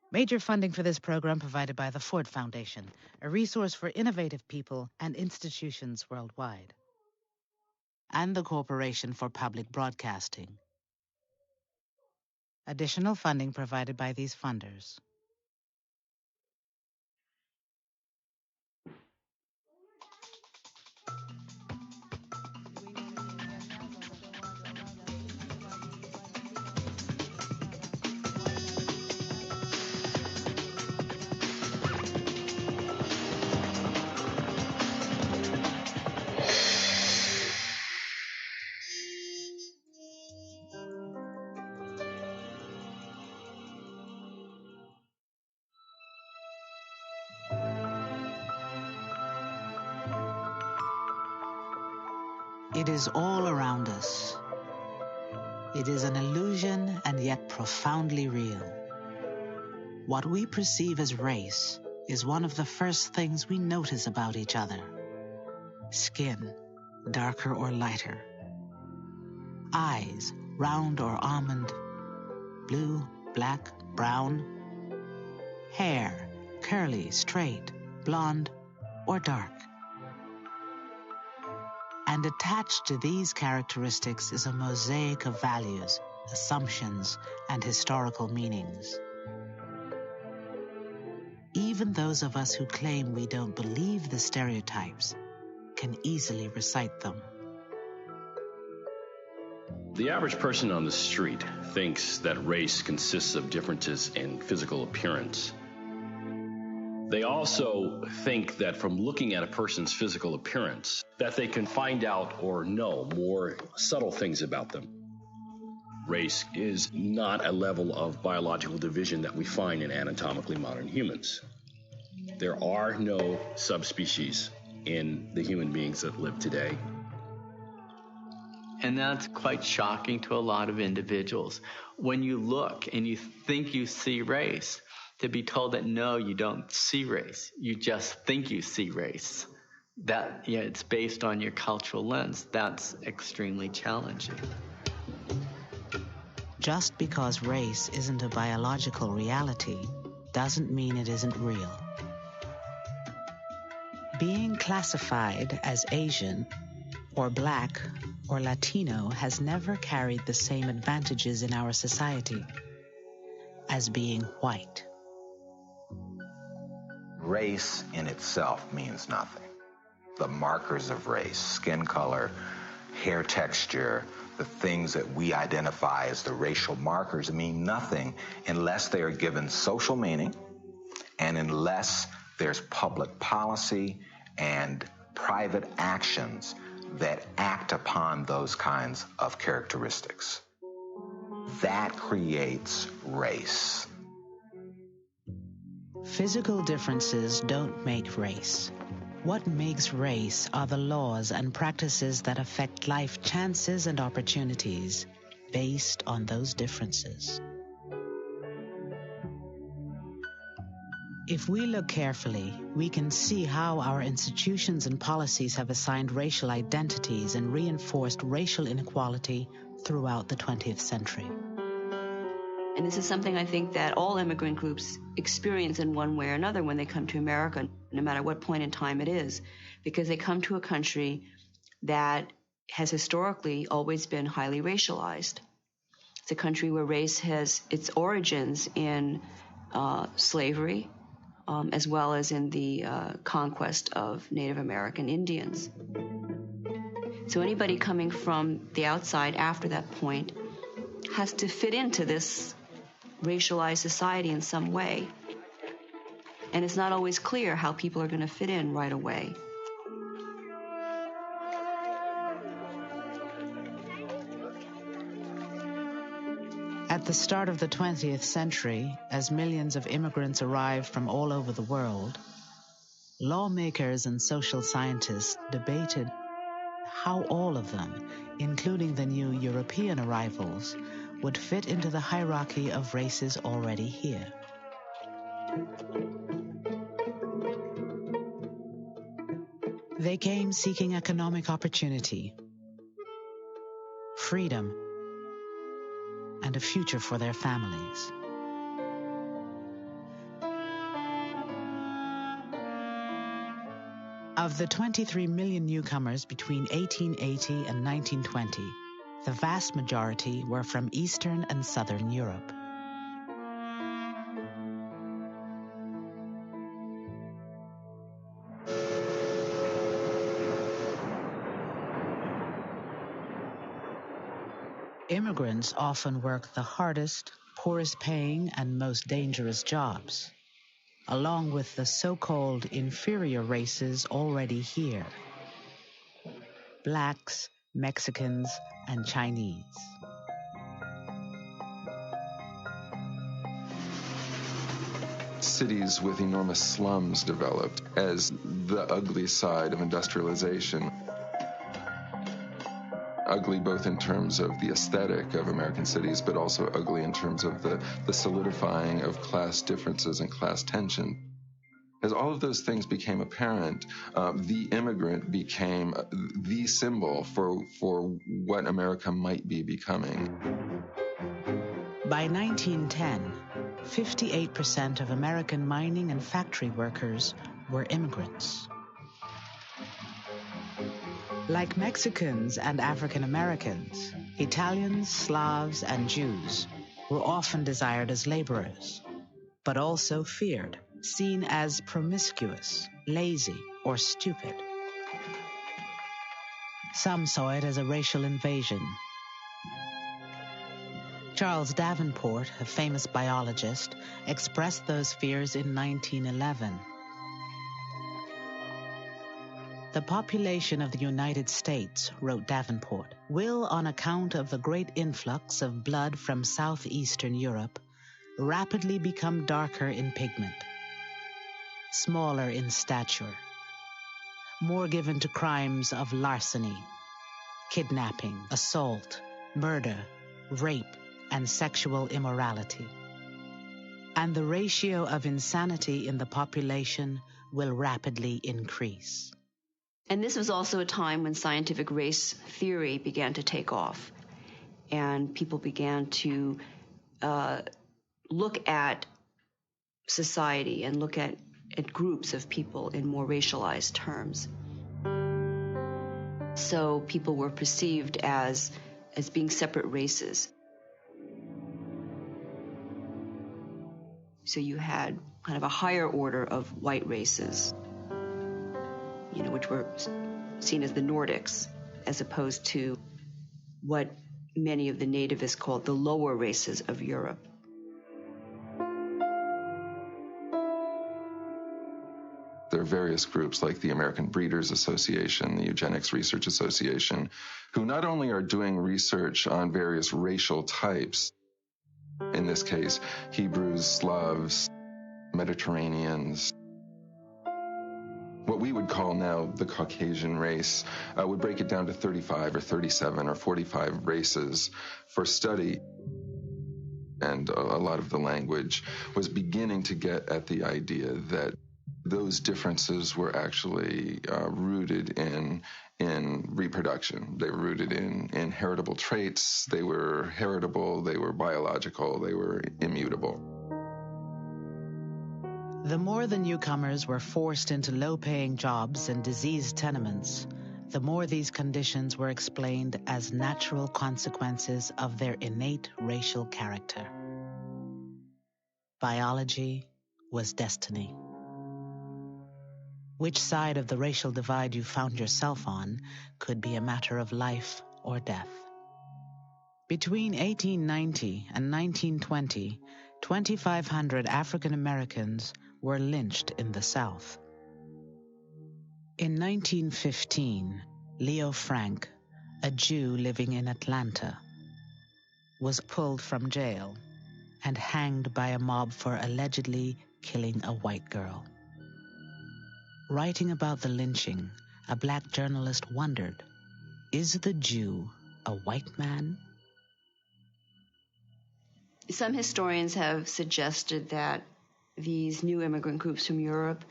Major funding for this program provided by the Ford Foundation, a resource for innovative people and institutions worldwide. And the Corporation for Public Broadcasting. Additional funding provided by these funders. It is all around us. It is an illusion and yet profoundly real. What we perceive as race is one of the first things we notice about each other. Skin, darker or lighter. Eyes, round or almond. Blue, black, brown. Hair, curly, straight, blonde, or dark. And attached to these characteristics is a mosaic of values, assumptions, and historical meanings. Even those of us who claim we don't believe the stereotypes can easily recite them. The average person on the street thinks that race consists of differences in physical appearance. They also think that from looking at a person's physical appearance, that they can find out or know more subtle things about them. Race is not a level of biological division that we find in anatomically modern humans. There are no subspecies in the human beings that live today. And that's quite shocking to a lot of individuals. When you look and you think you see race, to be told that no, you don't see race, you just think you see race, that it's based on your cultural lens, that's extremely challenging. Just because race isn't a biological reality doesn't mean it isn't real. Being classified as Asian or Black or Latino has never carried the same advantages in our society as being white. Race in itself means nothing. The markers of race, skin color, hair texture, the things that we identify as the racial markers mean nothing unless they are given social meaning and unless there's public policy and private actions that act upon those kinds of characteristics. That creates race. Physical differences don't make race. What makes race are the laws and practices that affect life chances and opportunities based on those differences. If we look carefully, we can see how our institutions and policies have assigned racial identities and reinforced racial inequality throughout the 20th century. And this is something I think that all immigrant groups experience in one way or another when they come to America, no matter what point in time it is, because they come to a country that has historically always been highly racialized. It's a country where race has its origins in slavery, as well as in the conquest of Native American Indians. So anybody coming from the outside after that point has to fit into this racialized society in some way. And it's not always clear how people are going to fit in right away. At the start of the 20th century, as millions of immigrants arrived from all over the world, lawmakers and social scientists debated how all of them, including the new European arrivals, would fit into the hierarchy of races already here. They came seeking economic opportunity, freedom, and a future for their families. Of the 23 million newcomers between 1880 and 1920, the vast majority were from Eastern and Southern Europe. Immigrants often work the hardest, poorest paying, and most dangerous jobs, along with the so-called inferior races already here: blacks, Mexicans, and Chinese. Cities with enormous slums developed as the ugly side of industrialization. Ugly both in terms of the aesthetic of American cities, but also ugly in terms of the solidifying of class differences and class tension. As all of those things became apparent, the immigrant became the symbol for what America might be becoming. By 1910, 58% of American mining and factory workers were immigrants. Like Mexicans and African Americans, Italians, Slavs, and Jews were often desired as laborers, but also feared, seen as promiscuous, lazy, or stupid. Some saw it as a racial invasion. Charles Davenport, a famous biologist, expressed those fears in 1911. The population of the United States, wrote Davenport, will, on account of the great influx of blood from southeastern Europe, rapidly become darker in pigment, smaller in stature, more given to crimes of larceny, kidnapping, assault, murder, rape, and sexual immorality. And the ratio of insanity in the population will rapidly increase. And this was also a time when scientific race theory began to take off, and people began to look at society and look at groups of people in more racialized terms. So people were perceived as being separate races. So you had kind of a higher order of white races, which were seen as the Nordics, as opposed to what many of the nativists called the lower races of Europe. There are various groups like the American Breeders Association, the Eugenics Research Association, who not only are doing research on various racial types, in this case, Hebrews, Slavs, Mediterraneans, what we would call now the Caucasian race, would break it down to 35 or 37 or 45 races for study. And a lot of the language was beginning to get at the idea that those differences were actually rooted in reproduction. They were rooted in heritable traits. They were heritable, they were biological, they were immutable. The more the newcomers were forced into low-paying jobs and diseased tenements, the more these conditions were explained as natural consequences of their innate racial character. Biology was destiny. Which side of the racial divide you found yourself on could be a matter of life or death. Between 1890 and 1920, 2,500 African Americans were lynched in the South. In 1915, Leo Frank, a Jew living in Atlanta, was pulled from jail and hanged by a mob for allegedly killing a white girl. Writing about the lynching, a black journalist wondered, is the Jew a white man? Some historians have suggested that these new immigrant groups from Europe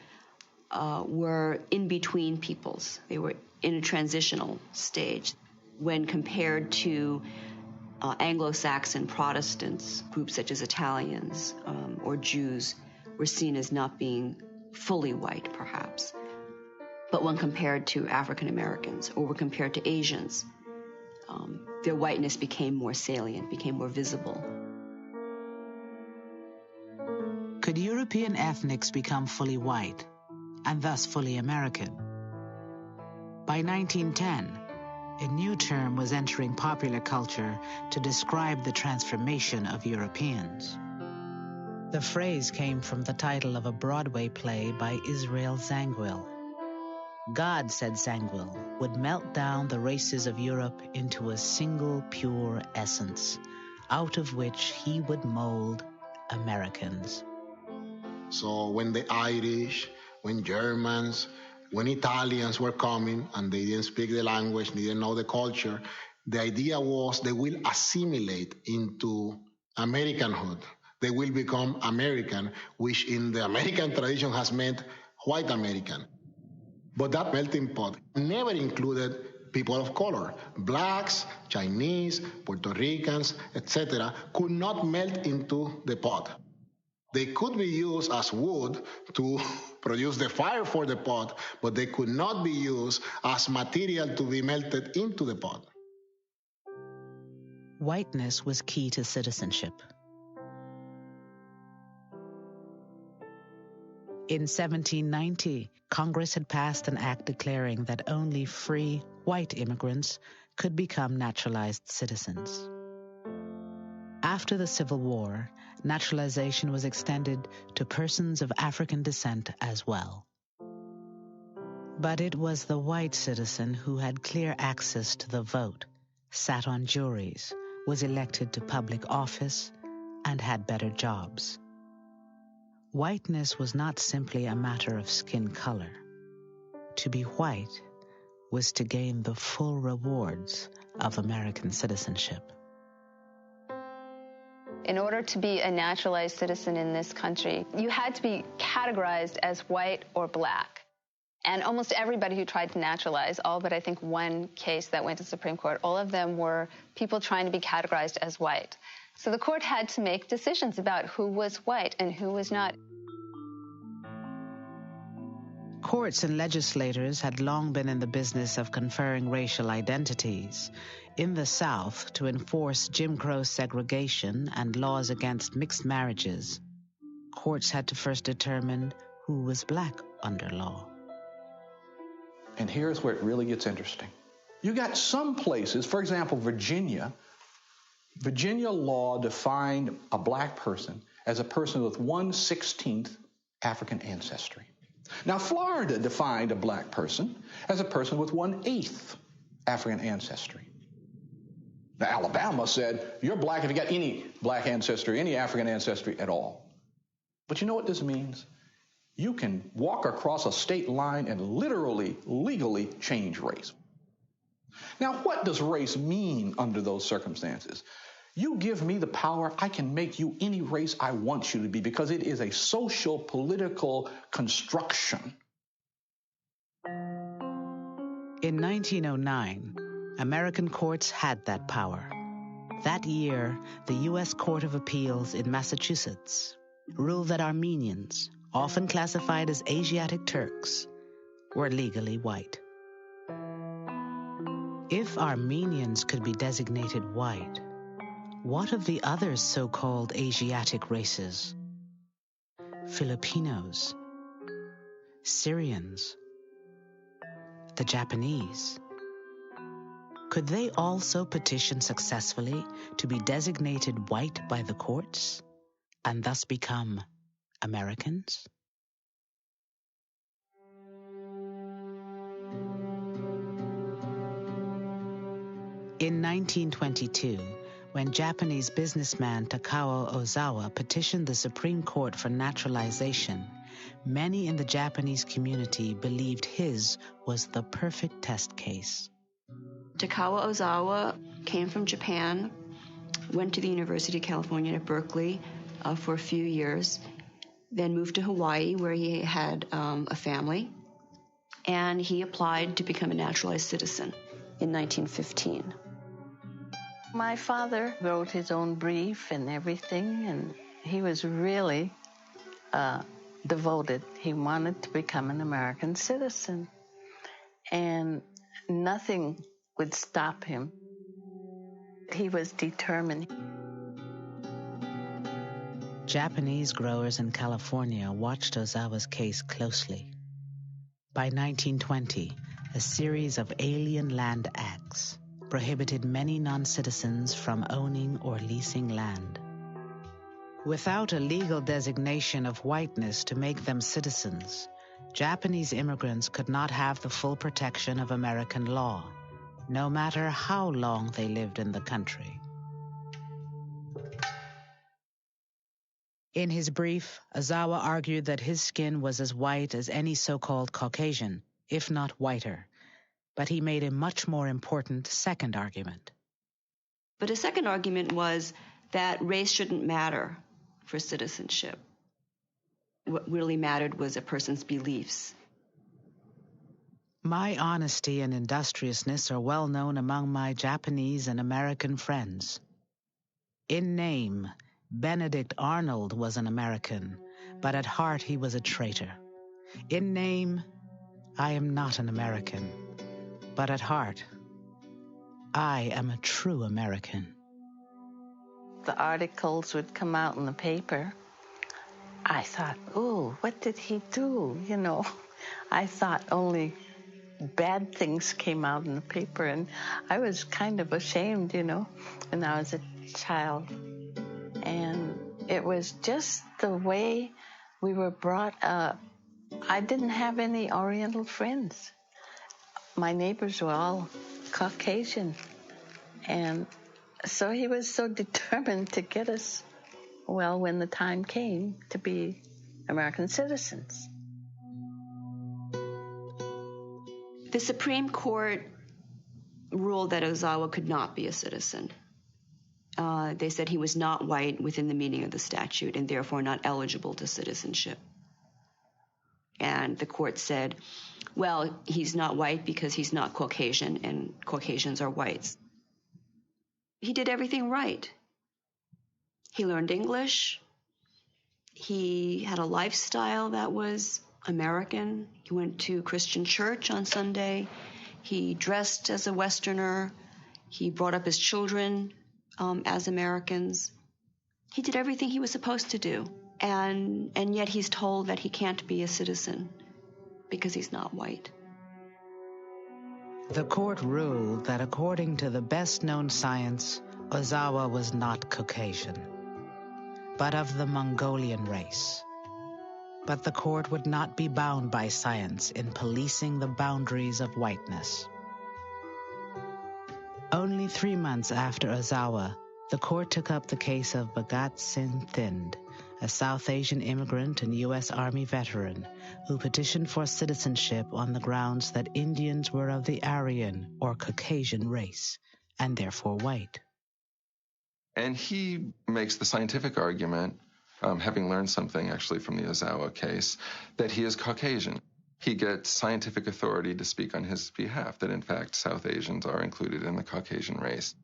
were in-between peoples. They were in a transitional stage when compared to Anglo-Saxon Protestants, groups such as Italians or Jews were seen as not being fully white, perhaps. But when compared to African Americans or when compared to Asians, their whiteness became more salient, became more visible. Could European ethnics become fully white and thus fully American? By 1910, a new term was entering popular culture to describe the transformation of Europeans. The phrase came from the title of a Broadway play by Israel Zangwill. God, said Zangwill, would melt down the races of Europe into a single pure essence, out of which he would mold Americans. So when the Irish, when Germans, when Italians were coming and they didn't speak the language, they didn't know the culture, the idea was they will assimilate into Americanhood. They will become American, which in the American tradition has meant white American. But that melting pot never included people of color. Blacks, Chinese, Puerto Ricans, etc. could not melt into the pot. They could be used as wood to produce the fire for the pot, but they could not be used as material to be melted into the pot. Whiteness was key to citizenship. In 1790, Congress had passed an act declaring that only free white immigrants could become naturalized citizens. After the Civil War, naturalization was extended to persons of African descent as well. But it was the white citizen who had clear access to the vote, sat on juries, was elected to public office, and had better jobs. Whiteness was not simply a matter of skin color. To be white was to gain the full rewards of American citizenship. In order to be a naturalized citizen in this country, you had to be categorized as white or black. And almost everybody who tried to naturalize, all but I think one case that went to Supreme Court, all of them were people trying to be categorized as white. So the court had to make decisions about who was white and who was not. Courts and legislators had long been in the business of conferring racial identities. In the South, to enforce Jim Crow segregation and laws against mixed marriages, courts had to first determine who was black under law. And here's where it really gets interesting. You got some places, for example, Virginia law defined a black person as a person with 1/16 African ancestry. Now, Florida defined a black person as a person with 1/8 African ancestry. Now, Alabama said, you're black if you got any black ancestry, any African ancestry at all. But you know what this means? You can walk across a state line and literally, legally change race. Now, what does race mean under those circumstances? You give me the power, I can make you any race I want you to be, because it is a social, political construction. In 1909, American courts had that power. That year, the U.S. Court of Appeals in Massachusetts ruled that Armenians, often classified as Asiatic Turks, were legally white. If Armenians could be designated white, what of the other so-called Asiatic races? Filipinos, Syrians, the Japanese. Could they also petition successfully to be designated white by the courts and thus become Americans? In 1922, when Japanese businessman Takao Ozawa petitioned the Supreme Court for naturalization, many in the Japanese community believed his was the perfect test case. Takao Ozawa came from Japan, went to the University of California at Berkeley for a few years, then moved to Hawaii where he had a family, and he applied to become a naturalized citizen in 1915. My father wrote his own brief and everything, and he was really devoted. He wanted to become an American citizen. and nothing would stop him. He was determined. Japanese growers in California watched Ozawa's case closely. By 1920, a series of alien land acts prohibited many non-citizens from owning or leasing land. Without a legal designation of whiteness to make them citizens, Japanese immigrants could not have the full protection of American law, no matter how long they lived in the country. In his brief, Ozawa argued that his skin was as white as any so-called Caucasian, if not whiter. But he made a much more important second argument. But a second argument was that race shouldn't matter for citizenship. What really mattered was a person's beliefs. My honesty and industriousness are well known among my Japanese and American friends. In name, Benedict Arnold was an American, but at heart he was a traitor. In name, I am not an American, but at heart, I am a true American. The articles would come out in the paper. I thought, oh, what did he do? You know, I thought only bad things came out in the paper, and I was kind of ashamed, you know, when I was a child. And it was just the way we were brought up. I didn't have any Oriental friends. My neighbors were all Caucasian. And so he was so determined to get us, well, when the time came, to be American citizens. The Supreme Court ruled that Ozawa could not be a citizen. They said he was not white within the meaning of the statute and therefore not eligible to citizenship. And the court said, well, he's not white because he's not Caucasian, and Caucasians are whites. He did everything right. He learned English. He had a lifestyle that was American. He went to Christian church on Sunday. He dressed as a Westerner. He brought up his children as Americans. He did everything he was supposed to do. And yet he's told that he can't be a citizen because he's not white. The court ruled that according to the best-known science, Ozawa was not Caucasian, but of the Mongolian race. But the court would not be bound by science in policing the boundaries of whiteness. Only 3 months after Ozawa, the court took up the case of Bhagat Singh Thind, a South Asian immigrant and U.S. Army veteran who petitioned for citizenship on the grounds that Indians were of the Aryan or Caucasian race, and therefore white. And he makes the scientific argument, having learned something actually from the Ozawa case, that he is Caucasian. He gets scientific authority to speak on his behalf, that in fact South Asians are included in the Caucasian race.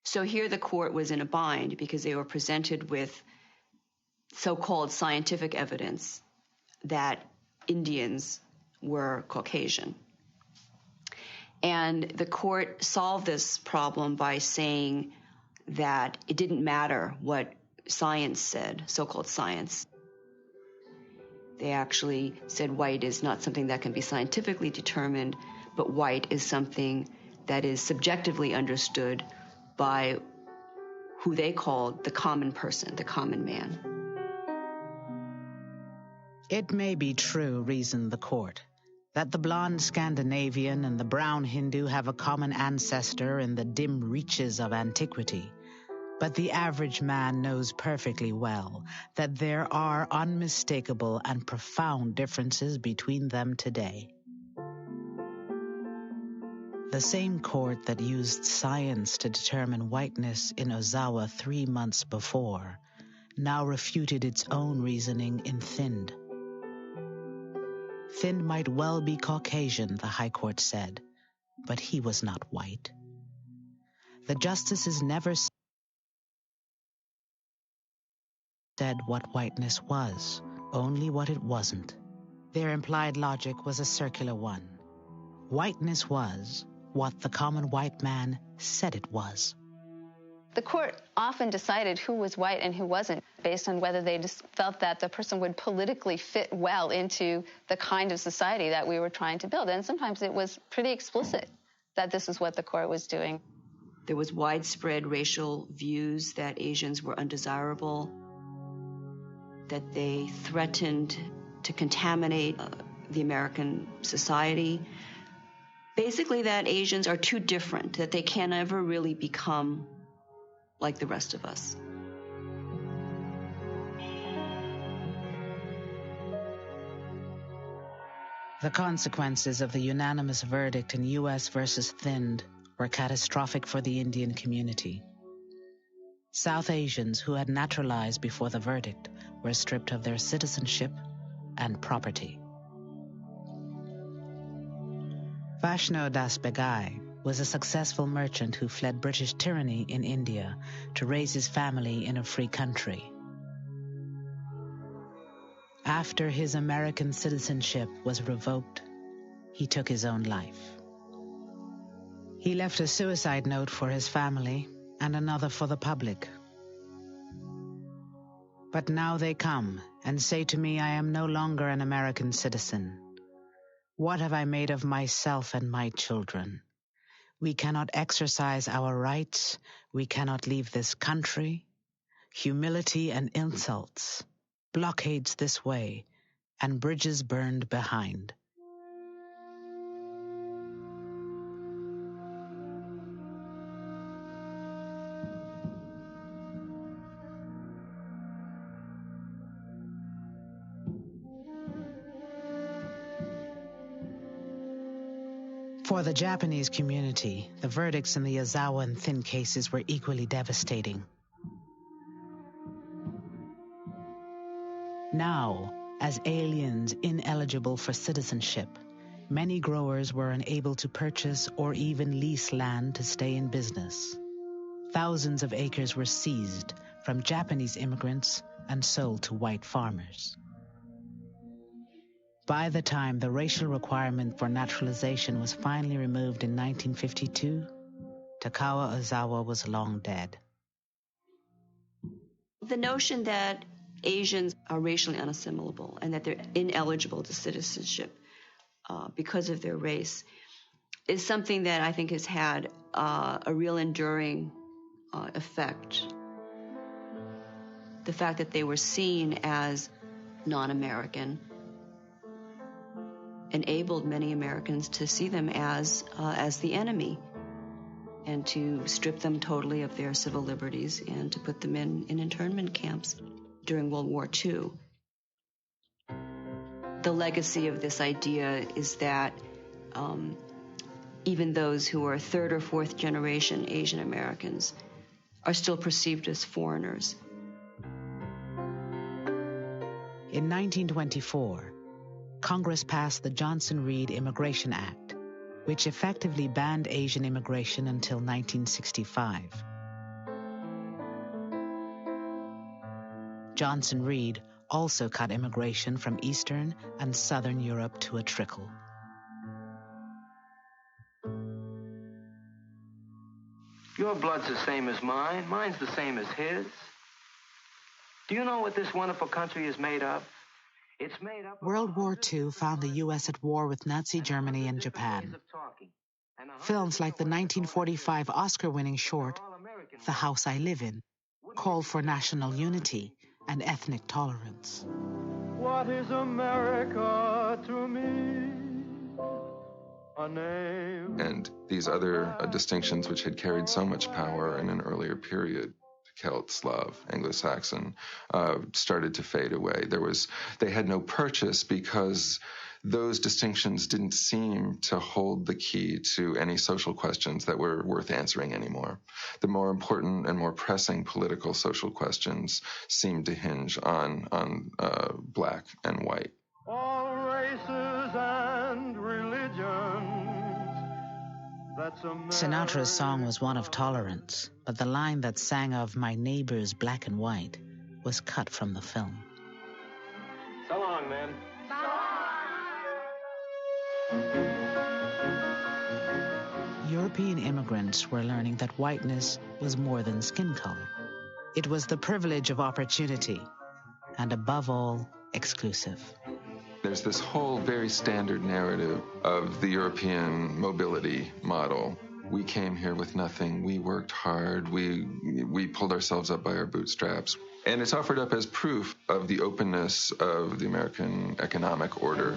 So here the court was in a bind because they were presented with so-called scientific evidence that Indians were Caucasian. And the court solved this problem by saying that it didn't matter what science said, so-called science. They actually said white is not something that can be scientifically determined, but white is something that is subjectively understood by who they called the common person, the common man. It may be true, reasoned the court, that the blonde Scandinavian and the brown Hindu have a common ancestor in the dim reaches of antiquity. But the average man knows perfectly well that there are unmistakable and profound differences between them today. The same court that used science to determine whiteness in Ozawa 3 months before now refuted its own reasoning in Thind. Thind might well be Caucasian, the High Court said, but he was not white. The justices never said what whiteness was, only what it wasn't. Their implied logic was a circular one. whiteness was what the common white man said it was. The court often decided who was white and who wasn't based on whether they just felt that the person would politically fit well into the kind of society that we were trying to build. And sometimes it was pretty explicit that this is what the court was doing. There was widespread racial views that Asians were undesirable, that they threatened to contaminate the American society. Basically, that Asians are too different, that they can never really become like the rest of us. The consequences of the unanimous verdict in U.S. versus Thind were catastrophic for the Indian community. South Asians who had naturalized before the verdict were stripped of their citizenship and property. Vaishno Das Begai was a successful merchant who fled British tyranny in India to raise his family in a free country. After his American citizenship was revoked, he took his own life. He left a suicide note for his family and another for the public. But now they come and say to me, I am no longer an American citizen. What have I made of myself and my children? We cannot exercise our rights. We cannot leave this country. Humility and insults, blockades this way, and bridges burned behind. For the Japanese community, the verdicts in the Ozawa and Thind cases were equally devastating. Now, as aliens ineligible for citizenship, many growers were unable to purchase or even lease land to stay in business. Thousands of acres were seized from Japanese immigrants and sold to white farmers. By the time the racial requirement for naturalization was finally removed in 1952, Takao Ozawa was long dead. The notion that Asians are racially unassimilable and that they're ineligible to citizenship because of their race is something that I think has had a real enduring effect. The fact that they were seen as non-American enabled many Americans to see them as the enemy and to strip them totally of their civil liberties and to put them in internment camps during World War II. The legacy of this idea is that even those who are third or fourth generation Asian Americans are still perceived as foreigners. In 1924, Congress passed the Johnson-Reed Immigration Act, which effectively banned Asian immigration until 1965. Johnson-Reed also cut immigration from Eastern and Southern Europe to a trickle. Your blood's the same as mine. Mine's the same as his. Do you know what this wonderful country is made of? It's made up. World War II found the U.S. at war with Nazi Germany and Japan. Films like the 1945 Oscar-winning short, The House I Live In, called for national unity and ethnic tolerance. What is America to me? A name. And these other distinctions which had carried so much power in an earlier period, Celt, Slav, Anglo-Saxon, started to fade away. They had no purchase because those distinctions didn't seem to hold the key to any social questions that were worth answering anymore. The more important and more pressing political social questions seemed to hinge on black and white. All races and religions. Sinatra's song was one of tolerance, but the line that sang of "my neighbors black and white" was cut from the film. So long, men. So long. European immigrants were learning that whiteness was more than skin color. It was the privilege of opportunity, and above all, exclusive. There's this whole very standard narrative of the European mobility model. We came here with nothing. We worked hard. We pulled ourselves up by our bootstraps. And it's offered up as proof of the openness of the American economic order.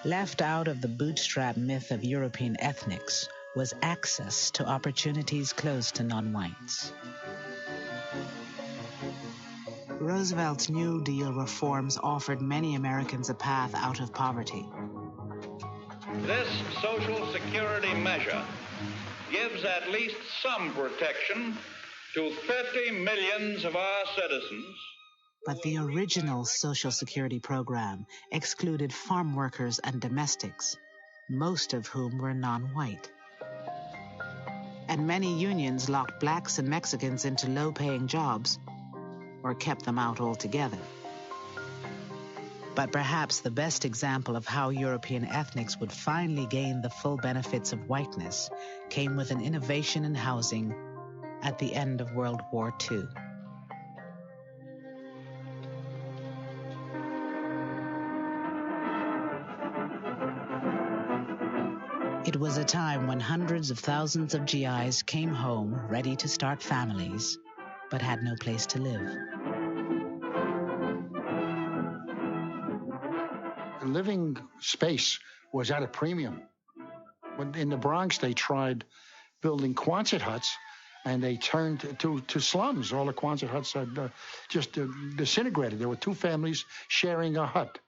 Left out of the bootstrap myth of European ethnics was access to opportunities closed to non-whites. Roosevelt's New Deal reforms offered many Americans a path out of poverty. This Social Security measure gives at least some protection to 50 million of our citizens. But the original Social Security program excluded farm workers and domestics, most of whom were non-white. And many unions locked blacks and Mexicans into low-paying jobs or kept them out altogether. But perhaps the best example of how European ethnics would finally gain the full benefits of whiteness came with an innovation in housing at the end of World War II. It was a time when hundreds of thousands of GIs came home ready to start families, but had no place to live. Living space was at a premium. When in the Bronx, they tried building Quonset huts, and they turned to slums. All the Quonset huts had just disintegrated. There were two families sharing a hut.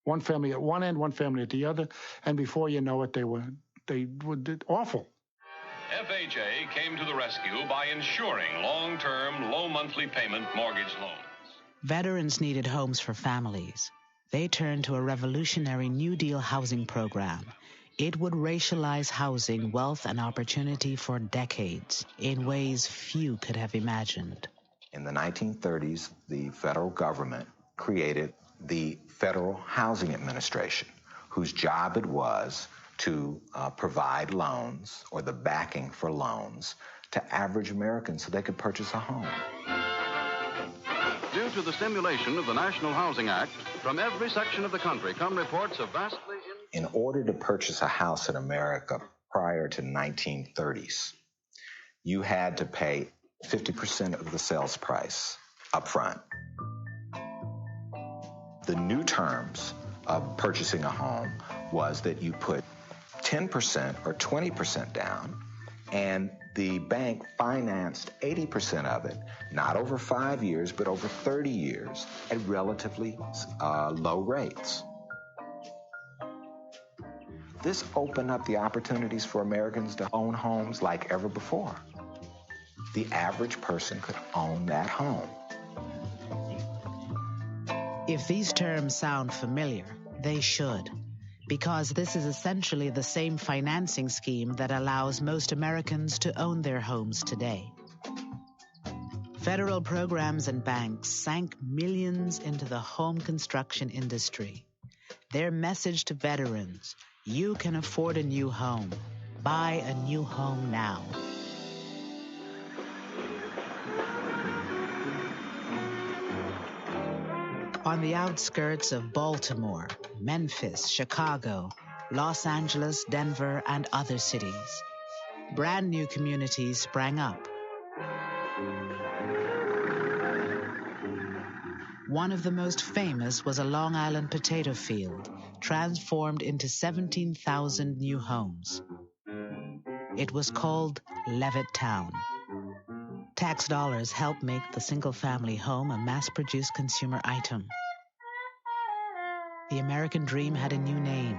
One family at one end, one family at the other, and before you know it, they were awful. FHA came to the rescue by insuring long-term, low monthly payment mortgage loans. Veterans needed homes for families. They turned to a revolutionary New Deal housing program. It would racialize housing, wealth, and opportunity for decades in ways few could have imagined. In the 1930s, the federal government created the Federal Housing Administration, whose job it was to provide loans or the backing for loans to average Americans so they could purchase a home. Due to the stimulation of the National Housing Act, from every section of the country come reports of vastly... In order to purchase a house in America prior to 1930s, you had to pay 50% of the sales price up front. The new terms of purchasing a home was that you put 10% or 20% down, and the bank financed 80% of it, not over 5 years, but over 30 years at relatively low rates. This opened up the opportunities for Americans to own homes like ever before. The average person could own that home. If these terms sound familiar, they should, because this is essentially the same financing scheme that allows most Americans to own their homes today. Federal programs and banks sank millions into the home construction industry. Their message to veterans: you can afford a new home. Buy a new home now. On the outskirts of Baltimore, Memphis, Chicago, Los Angeles, Denver, and other cities, brand new communities sprang up. One of the most famous was a Long Island potato field, transformed into 17,000 new homes. It was called Levittown. Tax dollars helped make the single-family home a mass-produced consumer item. The American dream had a new name: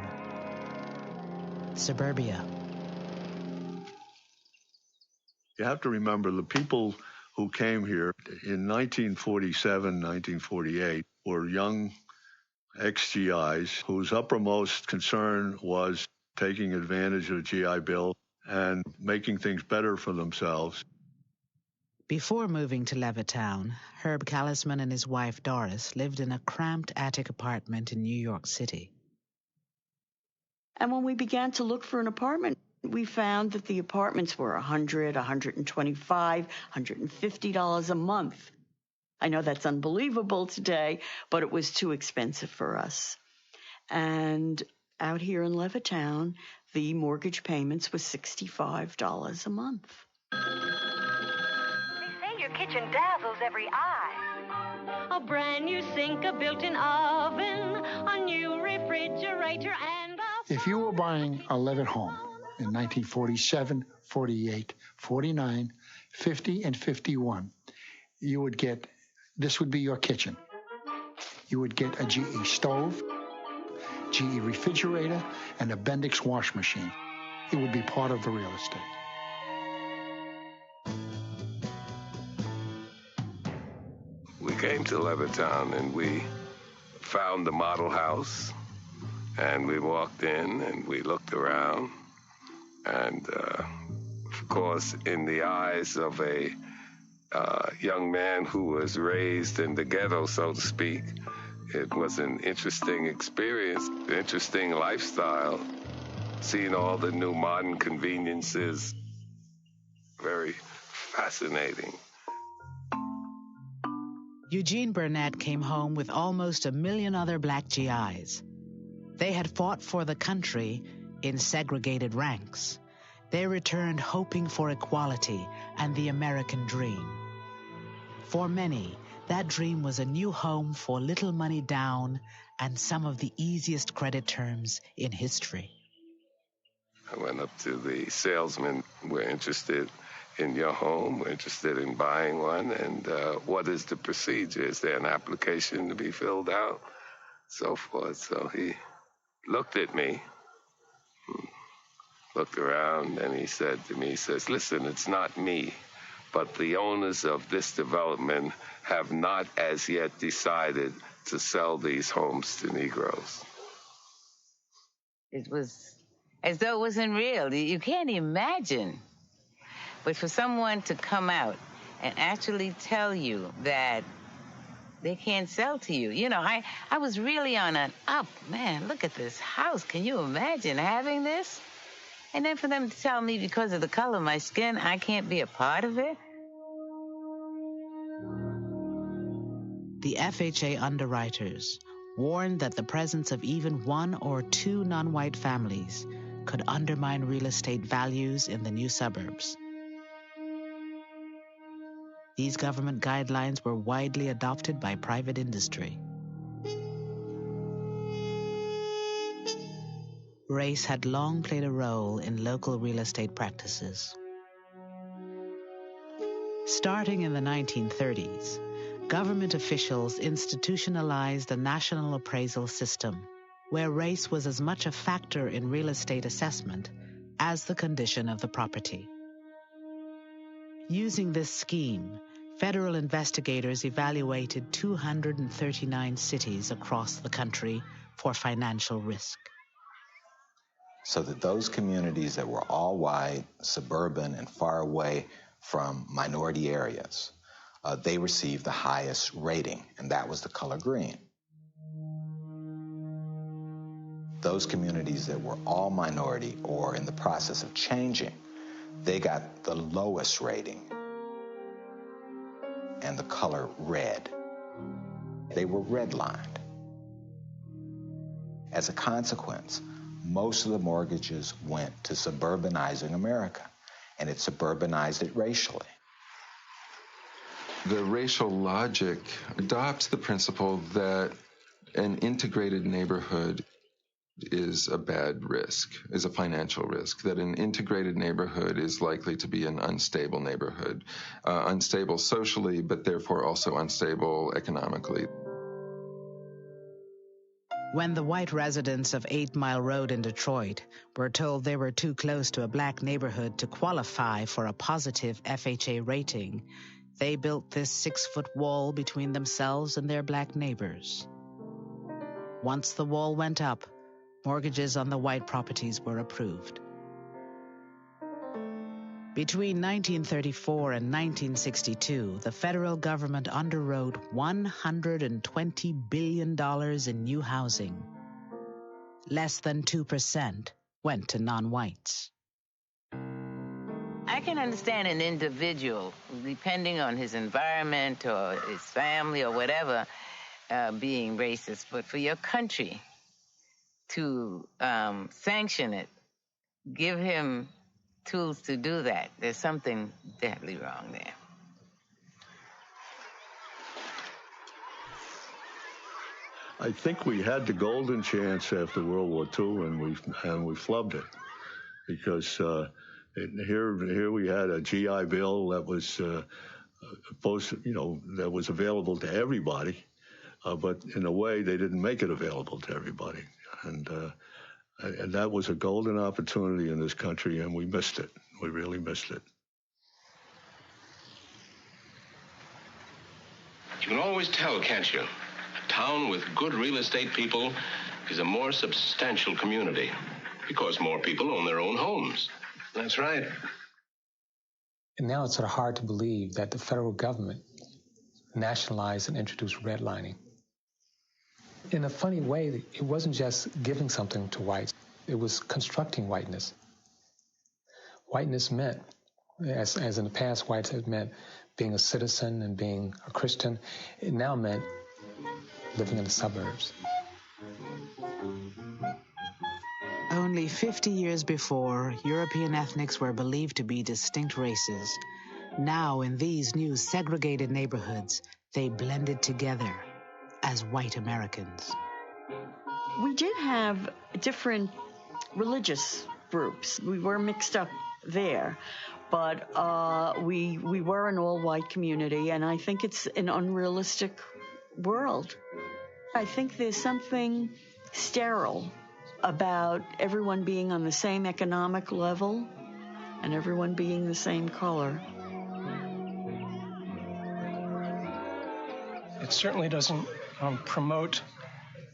suburbia. You have to remember the people who came here in 1947, 1948 were young ex-GIs whose uppermost concern was taking advantage of the GI Bill and making things better for themselves. Before moving to Levittown, Herb Callisman and his wife Doris lived in a cramped attic apartment in New York City. And when we began to look for an apartment, we found that the apartments were $100, $125, $150 a month. I know that's unbelievable today, but it was too expensive for us. And out here in Levittown, the mortgage payments was $65 a month. They say your kitchen dazzles every eye. A brand new sink, a built-in oven, a new refrigerator, and If you were buying a Levitt home in 1947, 48, 49, 50, and 51, you would get, this would be your kitchen. You would get a GE stove, GE refrigerator, and a Bendix wash machine. It would be part of the real estate. We came to Levittown and we found the model house, and we walked in and we looked around, and of course, in the eyes of a young man who was raised in the ghetto, so to speak, it was an interesting experience, interesting lifestyle, seeing all the new modern conveniences, very fascinating. Eugene Burnett came home with almost 1 million other black GIs. They had fought for the country in segregated ranks. They returned hoping for equality and the American dream. For many, that dream was a new home for little money down and some of the easiest credit terms in history. I went up to the salesman. We're interested in your home. We're interested in buying one. And what is the procedure? Is there an application to be filled out? So forth. So he looked at me, looked around, and he said to me, he says, listen, it's not me, but the owners of this development have not as yet decided to sell these homes to Negroes. It was as though it wasn't real. You can't imagine. But for someone to come out and actually tell you that they can't sell to you. You know, I was really on an up. Man, look at this house. Can you imagine having this? And then for them to tell me because of the color of my skin, I can't be a part of it. The FHA underwriters warned that the presence of even 1 or 2 non-white families could undermine real estate values in the new suburbs. These government guidelines were widely adopted by private industry. Race had long played a role in local real estate practices. Starting in the 1930s, government officials institutionalized the national appraisal system, where race was as much a factor in real estate assessment as the condition of the property. Using this scheme, federal investigators evaluated 239 cities across the country for financial risk. So that those communities that were all white, suburban, and far away from minority areas, they received the highest rating, and that was the color green. Those communities that were all minority or in the process of changing, they got the lowest rating, and the color red. They were redlined. As a consequence, most of the mortgages went to suburbanizing America, and it suburbanized it racially. The racial logic adopts the principle that an integrated neighborhood is a bad risk, is a financial risk, that an integrated neighborhood is likely to be an unstable neighborhood, unstable socially, but therefore also unstable economically. When the white residents of 8 Mile Road in Detroit were told they were too close to a black neighborhood to qualify for a positive FHA rating, they built this 6-foot wall between themselves and their black neighbors. Once the wall went up, mortgages on the white properties were approved. Between 1934 and 1962, the federal government underwrote $120 billion in new housing. less than 2% went to non-whites. I can understand an individual, depending on his environment or his family or whatever, being racist. But for your country to sanction it, give him tools to do that, there's something definitely wrong there. I think we had the golden chance after World War II, and we flubbed it, because here we had a GI Bill that was that was available to everybody, but in a way they didn't make it available to everybody, and that was a golden opportunity in this country, and we missed it. We really missed it. You can always tell, can't you? A town with good real estate people is a more substantial community because more people own their own homes. That's right. And now it's sort of hard to believe that the federal government nationalized and introduced redlining. In a funny way, it wasn't just giving something to whites, it was constructing whiteness. Whiteness meant, as in the past, whites had meant being a citizen and being a Christian. It now meant living in the suburbs. Only 50 years before, European ethnics were believed to be distinct races. Now, in these new segregated neighborhoods, they blended together as white Americans. We did have different religious groups. We were mixed up there, but we were an all-white community, and I think it's an unrealistic world. I think there's something sterile about everyone being on the same economic level and everyone being the same color. It certainly doesn't promote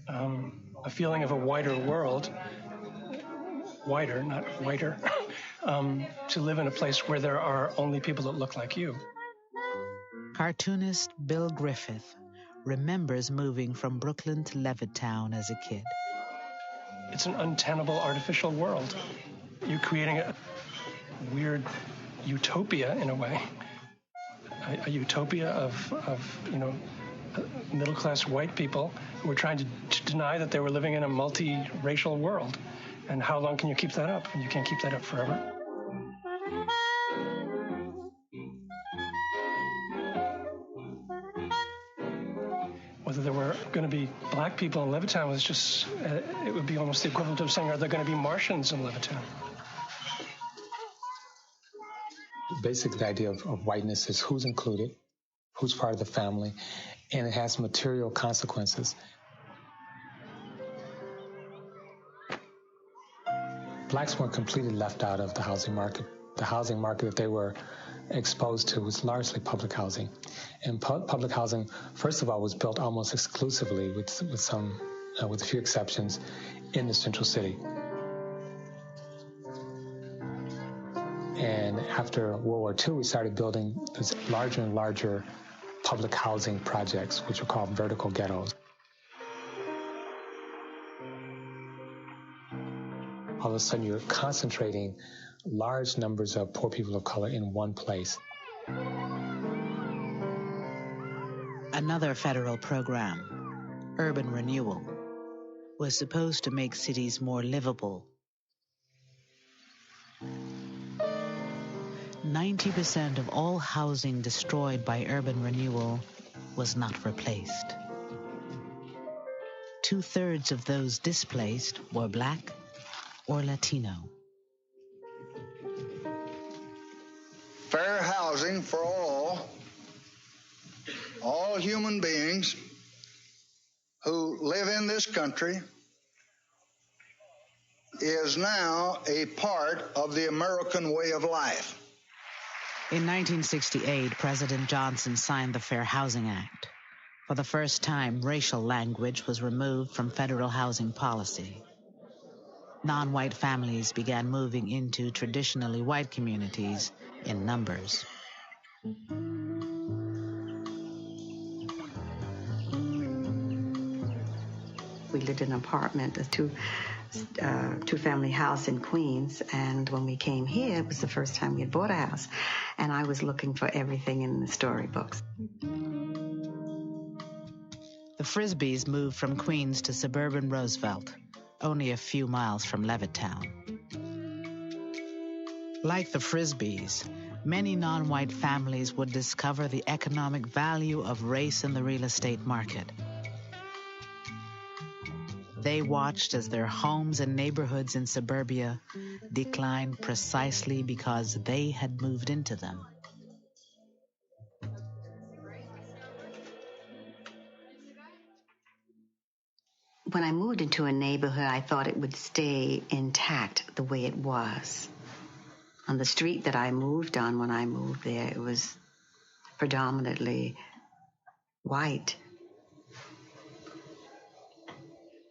a feeling of a wider world, wider, not whiter, to live in a place where there are only people that look like you. Cartoonist Bill Griffith remembers moving from Brooklyn to Levittown as a kid. It's an untenable artificial world. You're creating a weird utopia in a way, a utopia of middle-class white people who were trying to deny that they were living in a multi-racial world. And how long can you keep that up? And you can't keep that up forever. Whether there were going to be black people in Levittown was just, it would be almost the equivalent of saying, are there going to be Martians in Levittown? Basically, the idea of whiteness is who's included, who's part of the family, and it has material consequences. Blacks weren't completely left out of the housing market. The housing market that they were exposed to was largely public housing. And public housing, first of all, was built almost exclusively, with a few exceptions, in the central city. And after World War II, we started building these larger and larger public housing projects, which are called vertical ghettos. All of a sudden, you're concentrating large numbers of poor people of color in one place. Another federal program, urban renewal, was supposed to make cities more livable. 90% of all housing destroyed by urban renewal was not replaced. 2/3 of those displaced were Black or Latino. Fair housing for all human beings who live in this country is now a part of the American way of life. In 1968, President Johnson signed the Fair Housing Act. For the first time, racial language was removed from federal housing policy. Non-white families began moving into traditionally white communities in numbers. We lived in an apartment, a two-family house in Queens, and when we came here, it was the first time we had bought a house, and I was looking for everything in the storybooks. The Frisbees moved from Queens to suburban Roosevelt, only a few miles from Levittown. Like the Frisbees, many non-white families would discover the economic value of race in the real estate market. They watched as their homes and neighborhoods in suburbia declined precisely because they had moved into them. When I moved into a neighborhood, I thought it would stay intact the way it was. On the street that I moved on when I moved there, it was predominantly white.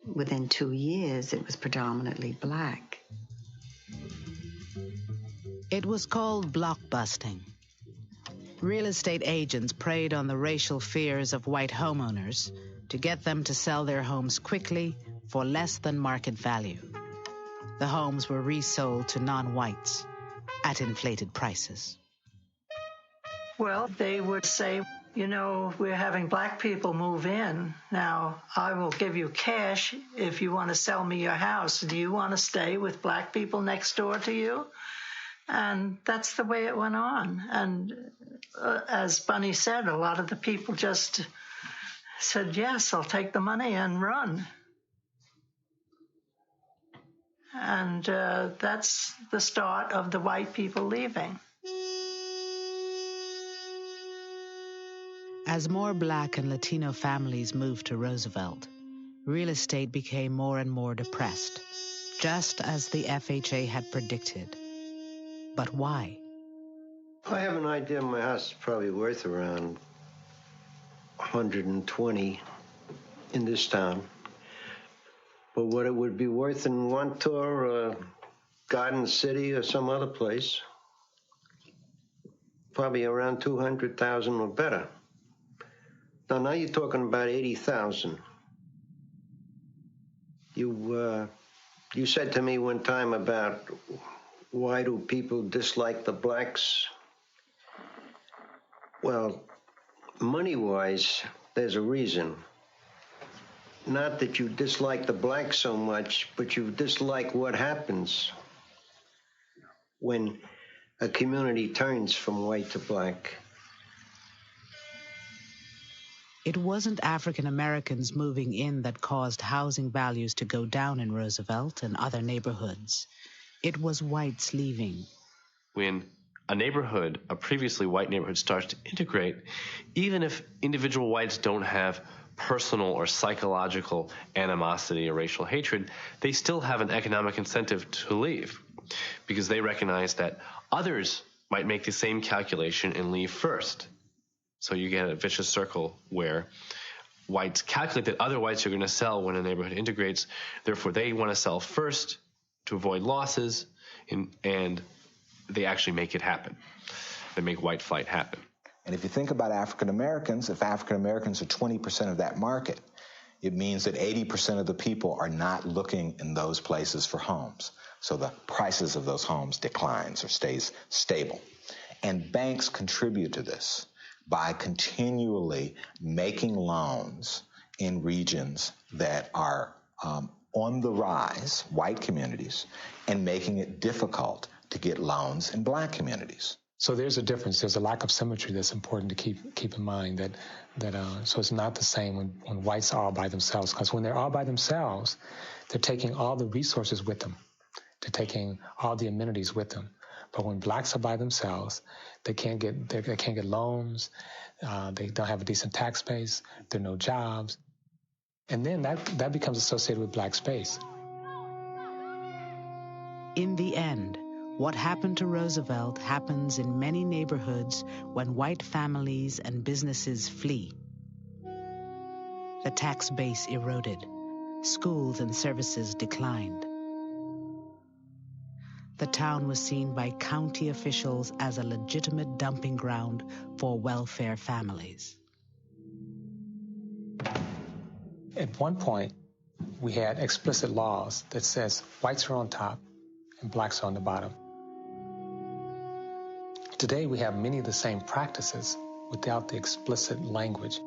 Within 2 years, it was predominantly black. It was called blockbusting. Real estate agents preyed on the racial fears of white homeowners to get them to sell their homes quickly for less than market value. The homes were resold to non-whites at inflated prices. Well, they would say, you know, we're having black people move in. Now, I will give you cash if you want to sell me your house. Do you want to stay with black people next door to you? And that's the way it went on. And as Bunny said, a lot of the people just said, yes, I'll take the money and run. And that's the start of the white people leaving. As more black and Latino families moved to Roosevelt, real estate became more and more depressed, just as the FHA had predicted. But why? I have an idea my house is probably worth around 120 in this town. But what it would be worth in Wantor or Garden City or some other place, probably around 200,000 or better. Now you're talking about 80,000. You said to me one time about why do people dislike the blacks? Well, money-wise, there's a reason. Not that you dislike the blacks so much, but you dislike what happens when a community turns from white to black. It wasn't African Americans moving in that caused housing values to go down in Roosevelt and other neighborhoods. It was whites leaving. When a neighborhood, a previously white neighborhood, starts to integrate, even if individual whites don't have personal or psychological animosity or racial hatred, they still have an economic incentive to leave because they recognize that others might make the same calculation and leave first. So you get a vicious circle where whites calculate that other whites are going to sell when a neighborhood integrates. Therefore, they want to sell first to avoid losses, and they actually make it happen. They make white flight happen. And if you think about African Americans, if African Americans are 20% of that market, it means that 80% of the people are not looking in those places for homes. So the prices of those homes declines or stays stable. And banks contribute to this by continually making loans in regions that are on the rise, white communities, and making it difficult to get loans in black communities. So there's a difference. There's a lack of symmetry that's important to keep in mind. So it's not the same when whites are all by themselves, because when they're all by themselves, they're taking all the resources with them. They're taking all the amenities with them. But when blacks are by themselves, they can't get loans. They don't have a decent tax base. There are no jobs, and then that becomes associated with black space. In the end, what happened to Roosevelt happens in many neighborhoods when white families and businesses flee. The tax base eroded. Schools and services declined. The town was seen by county officials as a legitimate dumping ground for welfare families. At one point, we had explicit laws that says whites are on top and blacks are on the bottom. Today, we have many of the same practices without the explicit language.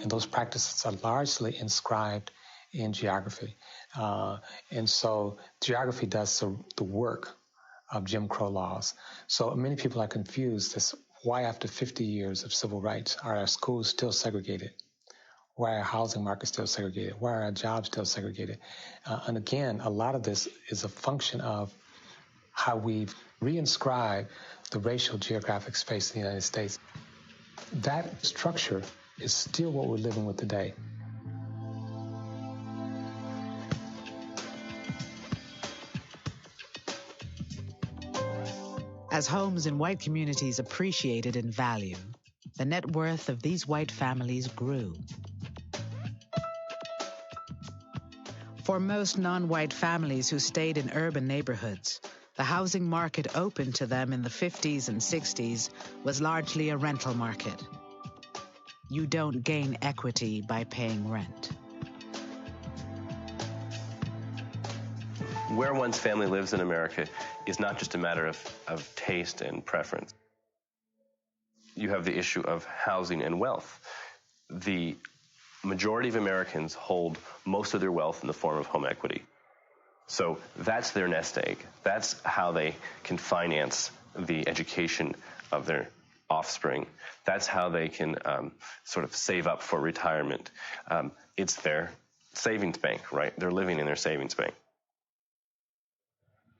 And those practices are largely inscribed in geography. And so geography does the work of Jim Crow laws. So many people are confused as why after 50 years of civil rights are our schools still segregated? Why are our housing markets still segregated? Why are our jobs still segregated? And again, a lot of this is a function of how we've reinscribed the racial geographic space in the United States. That structure is still what we're living with today. As homes in white communities appreciated in value, the net worth of these white families grew. For most non-white families who stayed in urban neighborhoods, the housing market open to them in the 50s and 60s was largely a rental market. You don't gain equity by paying rent. Where one's family lives in America is not just a matter of taste and preference. You have the issue of housing and wealth. The majority of Americans hold most of their wealth in the form of home equity. So that's their nest egg. That's how they can finance the education of their offspring. That's how they can sort of save up for retirement. It's their savings bank, right? They're living in their savings bank.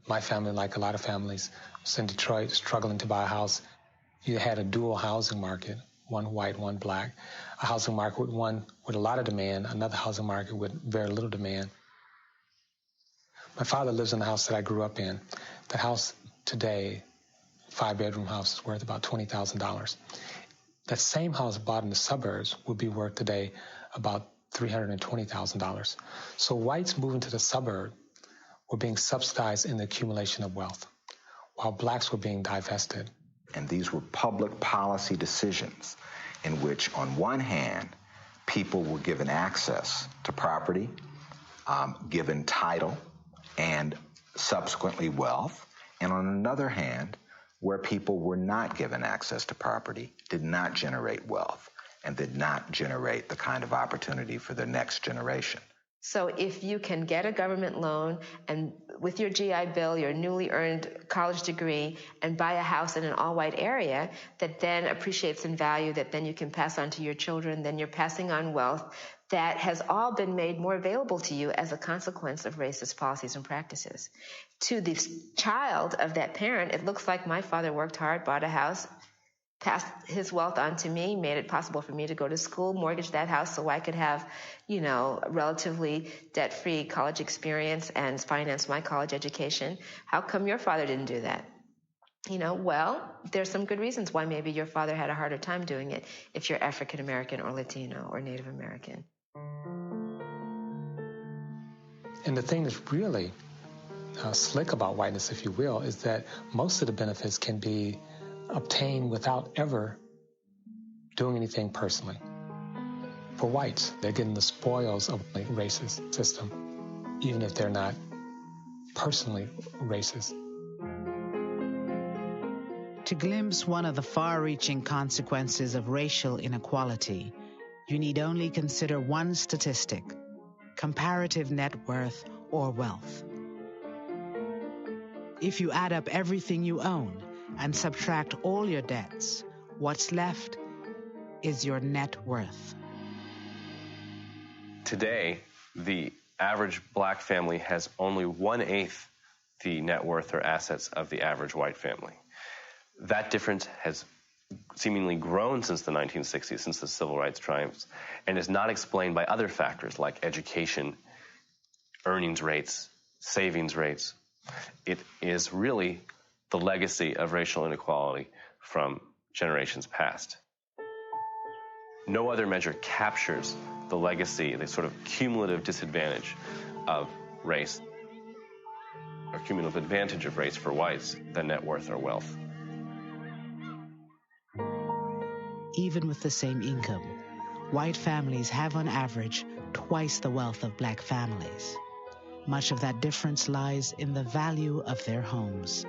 My family, like a lot of families, was in Detroit struggling to buy a house. You had a dual housing market, one white, one black. A housing market with one with a lot of demand, another housing market with very little demand. My father lives in the house that I grew up in. The house today, 5-bedroom house, is worth about $20,000. That same house bought in the suburbs would be worth today about $320,000. So whites moving to the suburb were being subsidized in the accumulation of wealth, while blacks were being divested. And these were public policy decisions in which, on one hand, people were given access to property, given title, and subsequently wealth, and on another hand, where people were not given access to property, did not generate wealth, and did not generate the kind of opportunity for the next generation. So if you can get a government loan and with your GI Bill, your newly earned college degree, and buy a house in an all-white area that then appreciates in value, that then you can pass on to your children, then you're passing on wealth that has all been made more available to you as a consequence of racist policies and practices. To the child of that parent, it looks like my father worked hard, bought a house, passed his wealth on to me, made it possible for me to go to school, mortgage that house so I could have, a relatively debt-free college experience and finance my college education. How come your father didn't do that? Well, there's some good reasons why maybe your father had a harder time doing it if you're African American or Latino or Native American. And the thing that's really slick about whiteness, if you will, is that most of the benefits can be obtained without ever doing anything personally. For whites, they're getting the spoils of a racist system, even if they're not personally racist. To glimpse one of the far-reaching consequences of racial inequality, you need only consider one statistic: comparative net worth or wealth. If you add up everything you own and subtract all your debts, what's left is your net worth. Today, the average black family has only 1/8 the net worth or assets of the average white family. That difference has seemingly grown since the 1960s, since the civil rights triumphs, and is not explained by other factors like education, earnings rates, savings rates. It is really the legacy of racial inequality from generations past. No other measure captures the legacy, the sort of cumulative disadvantage of race, or cumulative advantage of race for whites than net worth or wealth. Even with the same income, white families have on average twice the wealth of black families. Much of that difference lies in the value of their homes.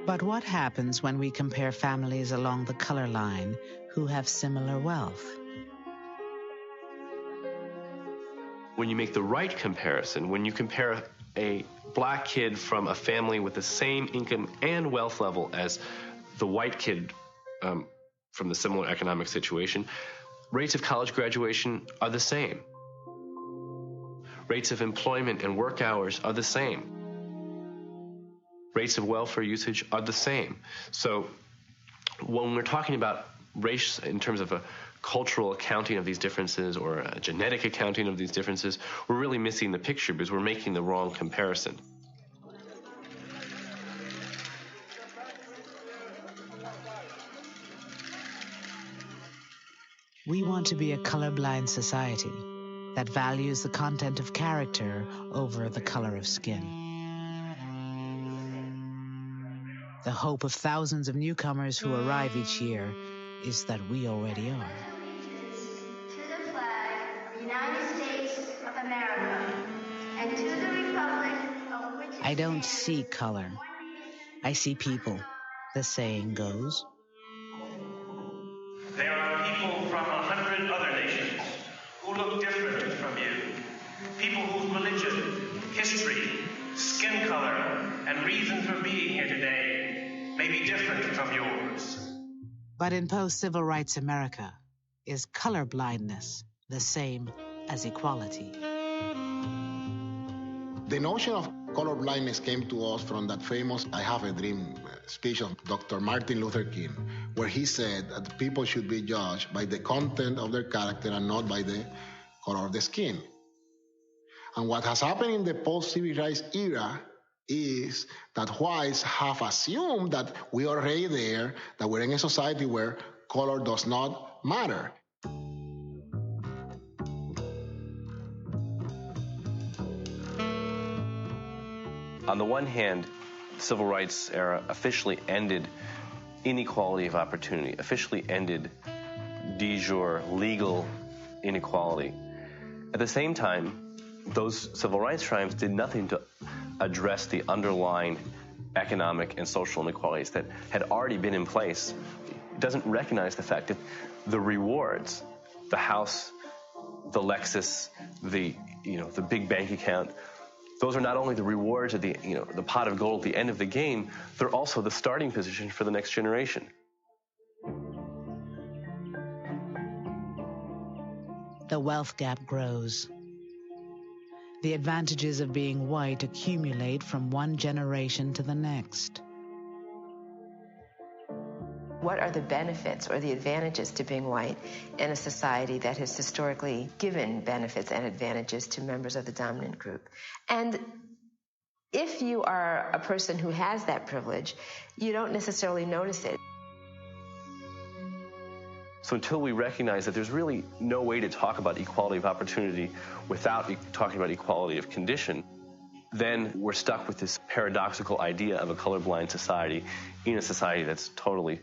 But what happens when we compare families along the color line who have similar wealth? When you make the right comparison, when you compare a black kid from a family with the same income and wealth level as the white kid from the similar economic situation, rates of college graduation are the same. Rates of employment and work hours are the same. Rates of welfare usage are the same. So when we're talking about race in terms of a cultural accounting of these differences or a genetic accounting of these differences, we're really missing the picture because we're making the wrong comparison. We want to be a colorblind society that values the content of character over the color of skin. The hope of thousands of newcomers who arrive each year is that we already are. To the flag of the United States of America and to the republic of which I don't see color. I see people, the saying goes. There are people from 100 other nations who look different from you. People whose religion, history, skin color, and reason for being here today may be different from yours. But in post-civil rights America, is colorblindness the same as equality? The notion of colorblindness came to us from that famous I Have a Dream speech of Dr. Martin Luther King, where he said that people should be judged by the content of their character and not by the color of the skin. And what has happened in the post-civil rights era is that whites have assumed that we're already there, that we're in a society where color does not matter. On the one hand, the civil rights era officially ended inequality of opportunity, officially ended de jure legal inequality. At the same time, those civil rights triumphs did nothing to address the underlying economic and social inequalities that had already been in place. It doesn't recognize the fact that the rewards, the house, the Lexus, the big bank account, those are not only the rewards of the pot of gold at the end of the game, they're also the starting position for the next generation. The wealth gap grows. The advantages of being white accumulate from one generation to the next. What are the benefits or the advantages to being white in a society that has historically given benefits and advantages to members of the dominant group? And if you are a person who has that privilege, you don't necessarily notice it. So until we recognize that there's really no way to talk about equality of opportunity without talking about equality of condition, then we're stuck with this paradoxical idea of a colorblind society in a society that's totally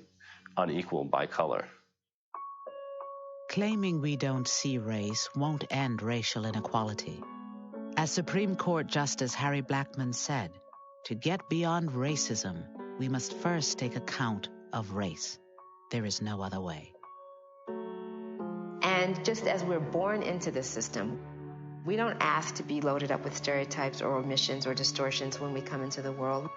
unequal by color. Claiming we don't see race won't end racial inequality. As Supreme Court Justice Harry Blackmun said, to get beyond racism, we must first take account of race. There is no other way. And just as we're born into this system, we don't ask to be loaded up with stereotypes or omissions or distortions when we come into the world.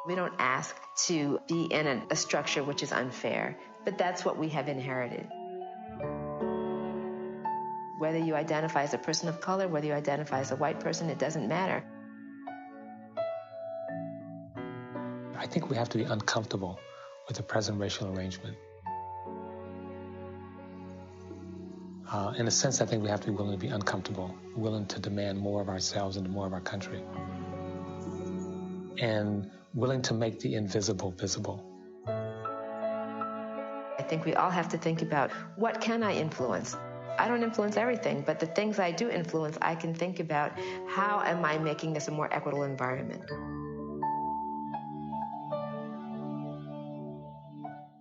We don't ask to be in a structure which is unfair, but that's what we have inherited. Whether you identify as a person of color, whether you identify as a white person, it doesn't matter. I think we have to be uncomfortable with the present racial arrangement. In a sense, I think we have to be willing to be uncomfortable, willing to demand more of ourselves and more of our country, and willing to make the invisible visible. I think we all have to think about, what can I influence? I don't influence everything, but the things I do influence, I can think about, how am I making this a more equitable environment?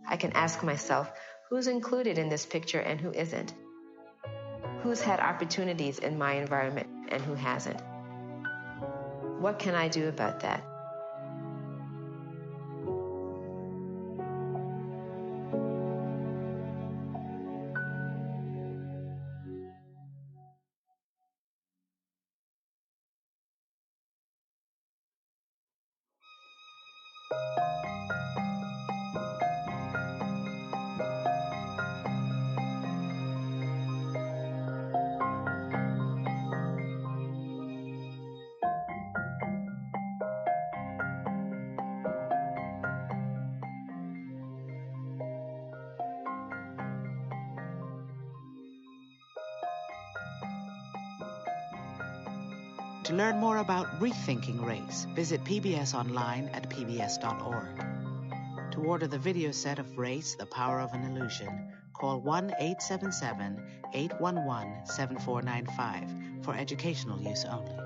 I can ask myself, Who's included in this picture and who isn't? Who's had opportunities in my environment and who hasn't? What can I do about that? To learn more about Rethinking Race, visit PBS online at pbs.org. To order the video set of Race, The Power of an Illusion, call 1-877-811-7495 for educational use only.